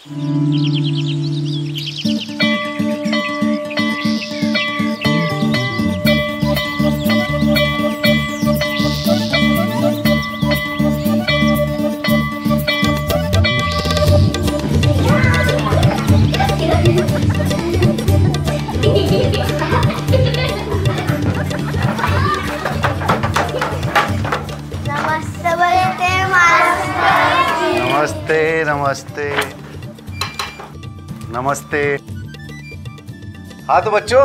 नमस्ते नमस्ते। हाँ तो बच्चों,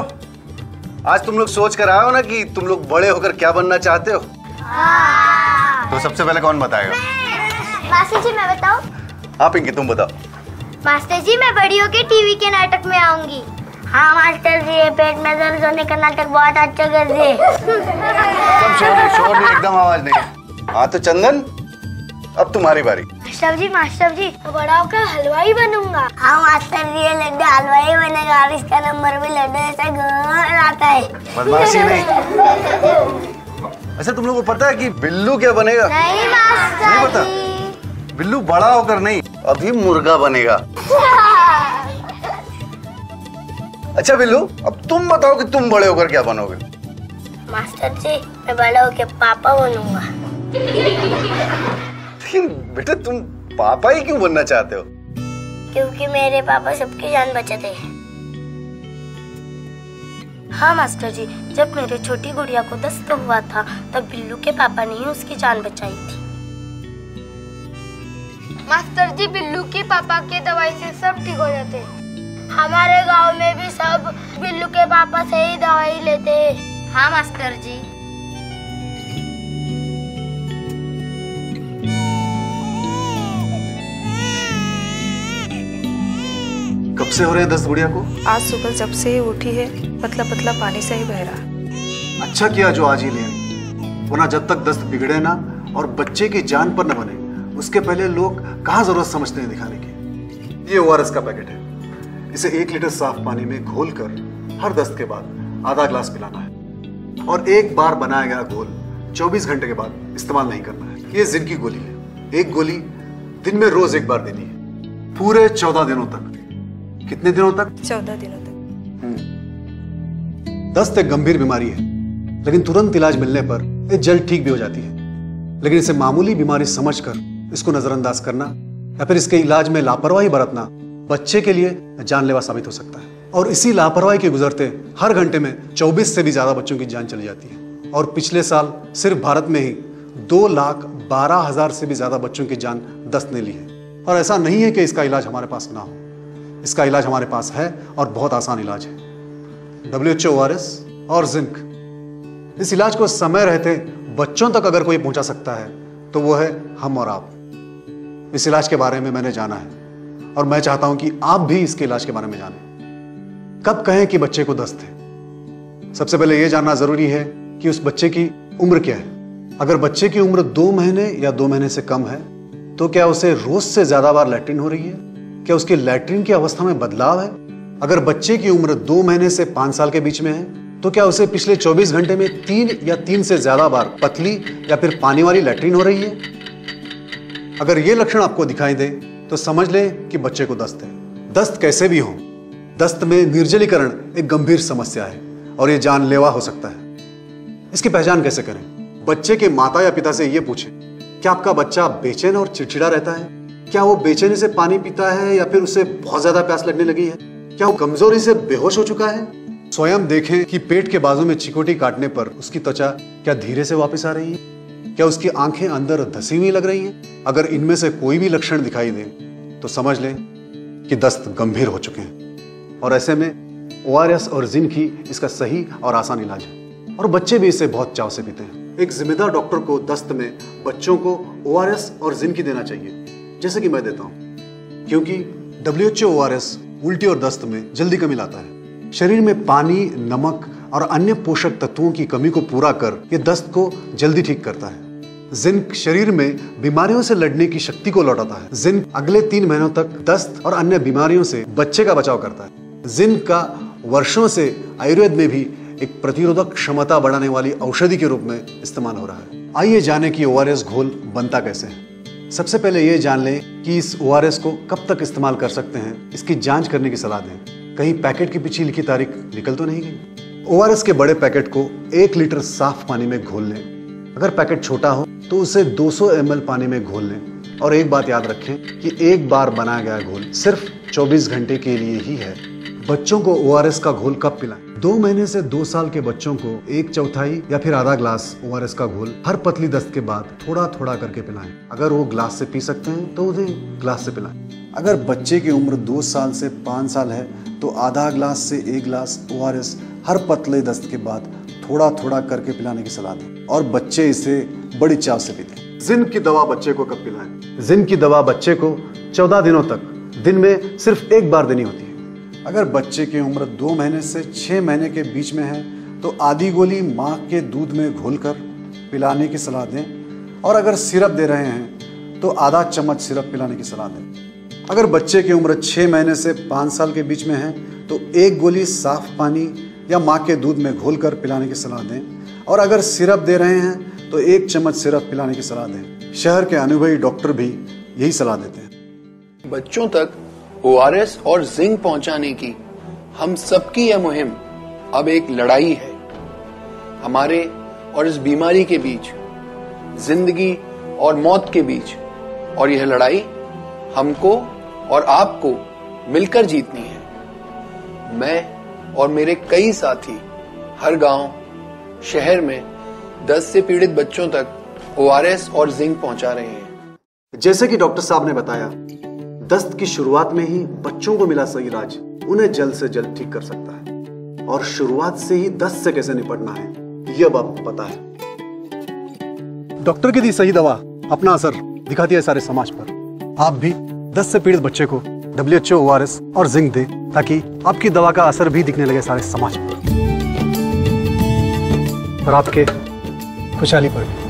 आज तुम लोग सोच कर आए हो ना कि तुम लोग बड़े होकर क्या बनना चाहते हो? हाँ। तो सबसे पहले कौन बताएगा? मास्टर जी मैं बताऊं? हाँ पिंकी तुम बताओ। मास्टर जी मैं बड़ी होकर टीवी के नाटक में आऊंगी। हाँ मास्टर जी, पेट में दर्द होने का नाटक बहुत अच्छा कर दिए। शोर नहीं, एकदम आवाज नहीं। हाँ तो चंदन, अब तुम्हारी बारी। मास्टर जी मैं बड़ा होकर हलवाई बनूंगा। हाँ मास्टर जी, ये लड्डू हलवाई बनेगा और इसका नंबर भी लड्डू ऐसा गोल आता है। बदमाशी नहीं। अच्छा तुम लोगों को पता है कि बिल्लू क्या बनेगा? नहीं मास्टर नहीं पता? बिल्लू बड़ा होकर नहीं, अभी मुर्गा बनेगा। अच्छा बिल्लू, अब तुम बताओ कि तुम बड़े होकर क्या बनोगे? मास्टर जी मैं बड़ा होकर पापा बनूंगा। बेटा तुम पापा ही क्यों बनना चाहते हो? क्योंकि मेरे पापा सबकी जान बचाते हैं। हाँ मास्टर जी, जब मेरे छोटी गुड़िया को दस्त हुआ था तब बिल्लू के पापा ने ही उसकी जान बचाई थी। मास्टर जी बिल्लू के पापा के दवाई से सब ठीक हो जाते हैं। हमारे गांव में भी सब बिल्लू के पापा से ही दवाई लेते हैं। हाँ मास्टर जी। कब से हो रहे हैं दस्त गुड़िया को? आज सुबह जब से ही उठी है, पतला पतला पानी से ही बह रहा। अच्छा किया जो आज ही ले आई, वरना जब तक दस्त बिगड़े ना और बच्चे की जान पर न बने, उसके पहले लोग कहाँ जरूरत समझते हैं दिखाने की। ये ORS का पैकेट है, इसे 1 लीटर साफ पानी में घोलकर हर दस्त के बाद आधा ग्लास पिलाना है और एक बार बनाया गया घोल 24 घंटे के बाद इस्तेमाल नहीं करना है। ये जिंक की गोली है, एक गोली दिन में रोज 1 बार देनी है, पूरे 14 दिनों तक। कितने दिनों तक? 14 दिनों तक। दस्त एक गंभीर बीमारी है, लेकिन तुरंत इलाज मिलने पर ये जल्द ठीक भी हो जाती है। लेकिन इसे मामूली बीमारी समझकर इसको नजरअंदाज करना या फिर इसके इलाज में लापरवाही बरतना बच्चे के लिए जानलेवा साबित हो सकता है। और इसी लापरवाही के गुजरते हर घंटे में 24 से भी ज्यादा बच्चों की जान चली जाती है। और पिछले साल सिर्फ भारत में ही 2,12,000 से भी ज्यादा बच्चों की जान दस्त ने ली है। और ऐसा नहीं है कि इसका इलाज हमारे पास ना हो, इसका इलाज हमारे पास है और बहुत आसान इलाज है। WHO, ORS और जिंक। इस इलाज को समय रहते बच्चों तक अगर कोई पहुंचा सकता है तो वो है हम और आप। इस इलाज के बारे में मैंने जाना है और मैं चाहता हूं कि आप भी इसके इलाज के बारे में जानें। कब कहें कि बच्चे को दस्त है? सबसे पहले यह जानना जरूरी है कि उस बच्चे की उम्र क्या है। अगर बच्चे की उम्र 2 महीने या 2 महीने से कम है तो क्या उसे रोज से ज्यादा बार लैट्रिन हो रही है? क्या उसकी लैट्रिन की अवस्था में बदलाव है? अगर बच्चे की उम्र 2 महीने से 5 साल के बीच में है तो क्या उसे पिछले 24 घंटे में 3 या 3 से ज्यादा बार पतली या फिर पानी वाली लैट्रिन हो रही है? अगर ये लक्षण आपको दिखाई दे तो समझ लें कि बच्चे को दस्त है। दस्त कैसे भी हो, दस्त में निर्जलीकरण एक गंभीर समस्या है और ये जानलेवा हो सकता है। इसकी पहचान कैसे करें? बच्चे के माता या पिता से ये पूछें, क्या आपका बच्चा बेचैन और चिड़चिड़ा रहता है? क्या वो बेचैनी से पानी पीता है या फिर उसे बहुत ज्यादा प्यास लगने लगी है? क्या वो कमजोरी से बेहोश हो चुका है? स्वयं देखें कि पेट के बाजू में चिकोटी काटने पर उसकी त्वचा क्या धीरे से वापस आ रही है? क्या उसकी आंखें अंदर धसी हुई लग रही हैं? अगर इनमें से कोई भी लक्षण दिखाई दे तो समझ लें कि दस्त गंभीर हो चुके हैं। और ऐसे में ORS और जिंक ही इसका सही और आसान इलाज है और बच्चे भी इसे बहुत चाव से पीते हैं। एक जिम्मेदार डॉक्टर को दस्त में बच्चों को ORS और जिंक ही देना चाहिए, जैसे कि मैं देता हूं, क्योंकि WHO ORS उल्टी और दस्त में जल्दी कमी लाता है। शरीर में पानी, नमक और अन्य पोषक तत्वों की कमी को पूरा कर ये दस्त को जल्दी ठीक करता है। जिंक शरीर में बीमारियों से लड़ने की शक्ति को लौटाता है। जिंक अगले 3 महीनों तक दस्त और अन्य बीमारियों से बच्चे का बचाव करता है। जिंक का वर्षों से आयुर्वेद में भी एक प्रतिरोधक क्षमता बढ़ाने वाली औषधि के रूप में इस्तेमाल हो रहा है। आइए जाने कि ORS घोल बनता कैसे है। सबसे पहले ये जान लें कि इस ORS को कब तक इस्तेमाल कर सकते हैं, इसकी जांच करने की सलाह दें। कहीं पैकेट के पीछे लिखी तारीख निकल तो नहीं गई। ORS के बड़े पैकेट को 1 लीटर साफ पानी में घोल लें। अगर पैकेट छोटा हो तो उसे 200 ml पानी में घोल लें। और एक बात याद रखें कि एक बार बनाया गया घोल सिर्फ 24 घंटे के लिए ही है। बच्चों को ORS का घोल कब पिलाएं? 2 महीने से 2 साल के बच्चों को 1/4 या फिर आधा ग्लास ORS का घोल हर पतली दस्त के बाद थोड़ा थोड़ा करके पिलाएं। अगर वो ग्लास से पी सकते हैं तो उन्हें ग्लास से पिलाएं। अगर बच्चे की उम्र 2 साल से 5 साल है तो आधा ग्लास से 1 ग्लास ORS हर पतले दस्त के बाद थोड़ा थोड़ा करके पिलाने की सलाह दें और बच्चे इसे बड़ी चाव से पीते। जिंक की दवा बच्चे को कब पिलाएं? जिंक की दवा बच्चे को 14 दिनों तक दिन में सिर्फ 1 बार देनी होती है। अगर बच्चे की उम्र 2 महीने से 6 महीने के बीच में है तो आधी गोली माँ के दूध में घोलकर पिलाने की सलाह दें और अगर सिरप दे रहे हैं तो आधा चम्मच सिरप पिलाने की सलाह दें। अगर बच्चे की उम्र 6 महीने से 5 साल के बीच में है तो 1 गोली साफ पानी या माँ के दूध में घोलकर पिलाने की सलाह दें और अगर सिरप दे रहे हैं तो 1 चम्मच सिरप पिलाने की सलाह दें। शहर के अनुभवी डॉक्टर भी यही सलाह देते हैं। बच्चों तक ORS और जिंक पहुंचाने की हम सबकी यह मुहिम अब एक लड़ाई है। हमारे और इस बीमारी के बीच, जिंदगी और मौत के बीच, और यह लड़ाई हमको और आपको मिलकर जीतनी है। मैं और मेरे कई साथी हर गांव, शहर में दस्त से पीड़ित बच्चों तक ORS और जिंक पहुंचा रहे हैं। जैसे कि डॉक्टर साहब ने बताया, दस्त की शुरुआत में ही बच्चों को मिला सही इलाज उन्हें जल्द से जल्द ठीक कर सकता है और शुरुआत से ही दस्त से कैसे निपटना है ये अब आपको पता है। डॉक्टर की दी सही दवा अपना असर दिखाती है सारे समाज पर। आप भी दस्त से पीड़ित बच्चे को WHO, ORS और जिंक दे ताकि आपकी दवा का असर भी दिखने लगे सारे समाज पर और आपके खुशहाली पर।